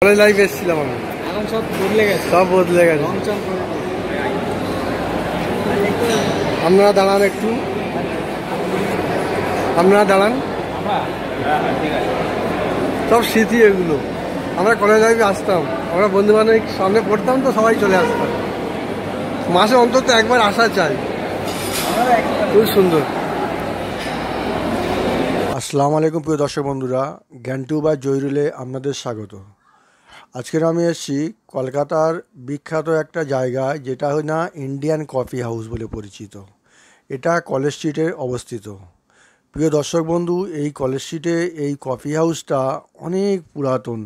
College লাইফে এসেছিলাম আমি, এখন সব বদলে গেছে, সব বদলে গেছে। আপনারা দাঁড়ান একটু, আপনারা দাঁড়ান। সব স্মৃতি এগুলো। আমরা কলেজ লাইফে আসতাম, আমরা বন্ধু বান্ধব সামনে পড়তাম তো সবাই চলে আসতাম। মাসে অন্তত একবার আসা চাই। খুব সুন্দর। আসসালামু আলাইকুম প্রিয় দর্শক বন্ধুরা, জ্ঞানটু বা জয়রুলে আপনাদের স্বাগত। আজকের আমি এসেছি কলকাতার বিখ্যাত একটা জায়গায়, যেটা হয় না ইন্ডিয়ান কফি হাউস বলে পরিচিত। এটা কলেজ স্ট্রিটে অবস্থিত। প্রিয় দর্শক বন্ধু, এই কলেজ স্ট্রিটে এই কফি হাউসটা অনেক পুরাতন,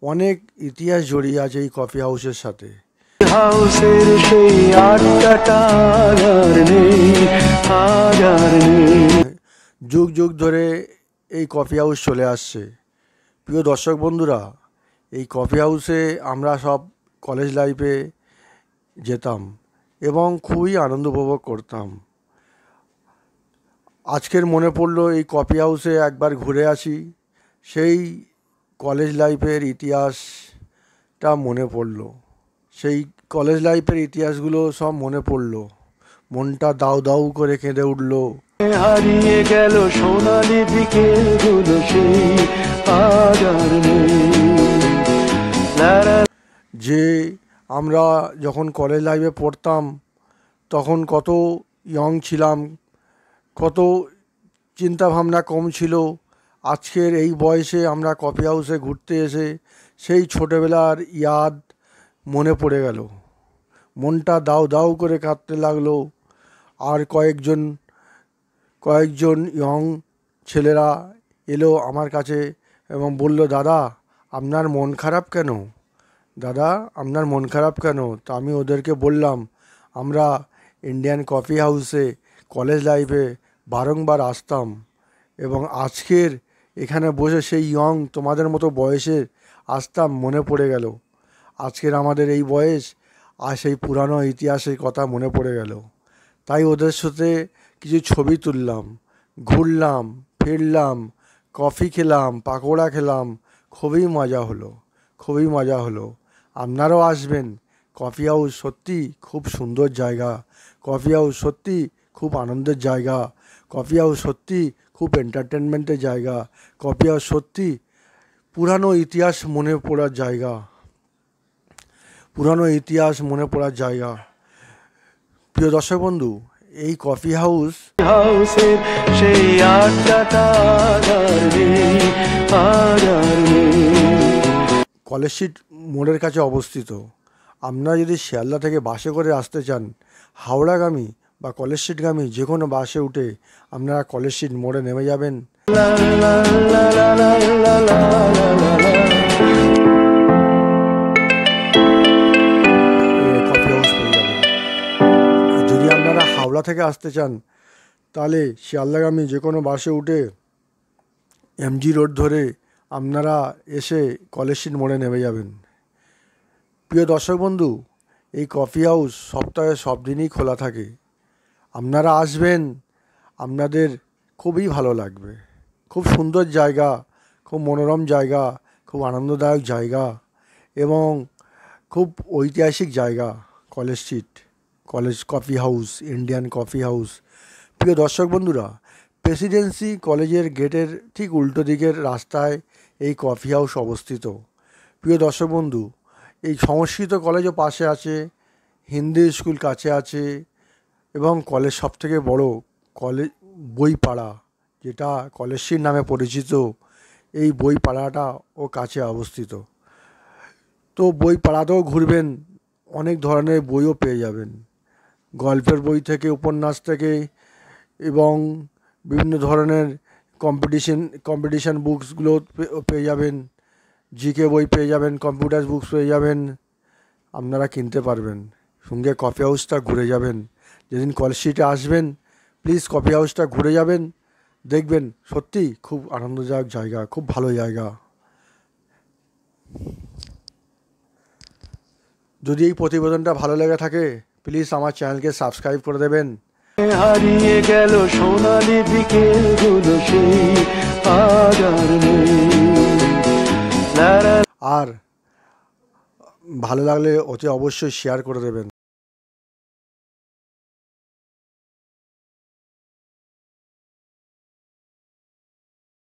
অনেক ইতিহাস জড়িয়ে আছে এই কফি হাউসের সাথে। হাউসের সেই আড্ডাটা আর নেই, আর নেই। যুগ যুগ ধরে এই কফি হাউস চলে আসছে। প্রিয় দর্শক বন্ধুরা, এই কফি হাউসে আমরা সব কলেজ লাইফে যেতাম এবং খুবই আনন্দ উপভোগ করতাম। আজকের মনে পড়লো এই কফি হাউসে একবার ঘুরে আসি, সেই কলেজ লাইফের ইতিহাসটা মনে পড়লো, সেই কলেজ লাইফের ইতিহাসগুলো সব মনে পড়লো। মনটা দাউ দাউ করে কেঁদে উঠলো। হারিয়ে গেল সোনালি বিকেলগুলো, সেই আজ আর নেই। যে আমরা যখন কলেজ লাইফে পড়তাম তখন কত ইয়ং ছিলাম, কত চিন্তাভাবনা কম ছিল। আজকের এই বয়সে আমরা কফি হাউসে ঘুরতে এসে সেই ছোটোবেলার ইয়াদ মনে পড়ে গেল। মনটা দাউ দাউ করে কাঁদতে লাগলো। আর কয়েকজন ইয়ং ছেলেরা এলো আমার কাছে এবং বলল, দাদা আপনার মন খারাপ কেন? দাদা আপনার মন খারাপ কেন? তা আমি ওদেরকে বললাম, আমরা ইন্ডিয়ান কফি হাউসে কলেজ লাইফে বারংবার আসতাম এবং আজকের এখানে বসে সেই ইয়ং তোমাদের মতো বয়সে আসতাম, মনে পড়ে গেল। আজকের আমাদের এই বয়স আর সেই পুরানো ইতিহাসের কথা মনে পড়ে গেল। তাই ওদের সাথে কিছু ছবি তুললাম, ঘুরলাম ফিরলাম, কফি খেলাম, পাকোড়া খেলাম। খুবই মজা হলো, খুবই মজা হলো। আপনারাও আসবেন। কফি হাউস সত্যি খুব সুন্দর জায়গা, কফি হাউস সত্যি খুব আনন্দের জায়গা, কফি হাউস সত্যি খুব এন্টারটেনমেন্টের জায়গা, কফি হাউস সত্যি পুরানো ইতিহাস মনে পড়ার জায়গা, পুরানো ইতিহাস মনে পড়ার জায়গা। প্রিয় দর্শক বন্ধু, এই কফি হাউসের সেই আড্ডাটা আর নেই, আর নেই। কলেজ স্ট্রিট মোড়ের কাছে অবস্থিত। আপনারা যদি শিয়ালদা থেকে বাসে করে আসতে চান, হাওড়াগামী বা কলেজ স্ট্রিটগামী যে কোনো বাসে উঠে আপনারা কলেজ স্ট্রিট মোড়ে নেমে যাবেন। কফি হাউস পেয়ে যাবেন। আর যদি আপনারা হাওড়া থেকে আসতে চান, তাহলে শিয়ালদাগামী যে কোনো বাসে উঠে এমজি রোড ধরে আপনারা এসে কলেজ স্ট্রিট মোড়ে নেমে যাবেন। প্রিয় দর্শক বন্ধু, এই কফি হাউস সপ্তাহে সব দিনই খোলা থাকে। আপনারা আসবেন, আপনাদের খুবই ভালো লাগবে। খুব সুন্দর জায়গা, খুব মনোরম জায়গা, খুব আনন্দদায়ক জায়গা এবং খুব ঐতিহাসিক জায়গা college street, college coffee house, Indian coffee house. প্রিয় দর্শক বন্ধুরা, প্রেসিডেন্সি কলেজের গেটের ঠিক উল্টো দিকের রাস্তায় এই কফি হাউস অবস্থিত। প্রিয় দর্শক বন্ধু, এই সংস্কৃত কলেজও পাশে আছে, হিন্দি স্কুল কাছে আছে এবং কলেজ সবথেকে বড় কলেজ বইপাড়া, যেটা কলেজ স্ট্রিট নামে পরিচিত, এই বইপাড়াটা ও কাছে অবস্থিত। তো বইপাড়াতেও ঘুরবেন, অনেক ধরনের বইও পেয়ে যাবেন, গল্পের বই থেকে উপন্যাস থেকে এবং বিভিন্ন ধরনের কম্পিটিশন বুকসগুলো পেয়ে যাবেন, জিকে বই পেয়ে যাবেন, কম্পিউটার বুকস পেয়ে যাবেন, আপনারা কিনতে পারবেন। সঙ্গে কফি হাউসটা ঘুরে যাবেন। যেদিন কলেজ স্ট্রিটে আসবেন, প্লিজ কফি হাউসটা ঘুরে যাবেন, দেখবেন সত্যি খুব আনন্দদায়ক জায়গা, খুব ভালো জায়গা। যদি এই প্রতিবেদনটা ভালো লেগে থাকে, প্লিজ আমার চ্যানেলকে সাবস্ক্রাইব করে দেবেন। হারিয়ে গেল সোনালি বিকেলগুলো, সেই আজ আর নেই। আর ভালো লাগলে অতি অবশ্যই শেয়ার করে দেবেন।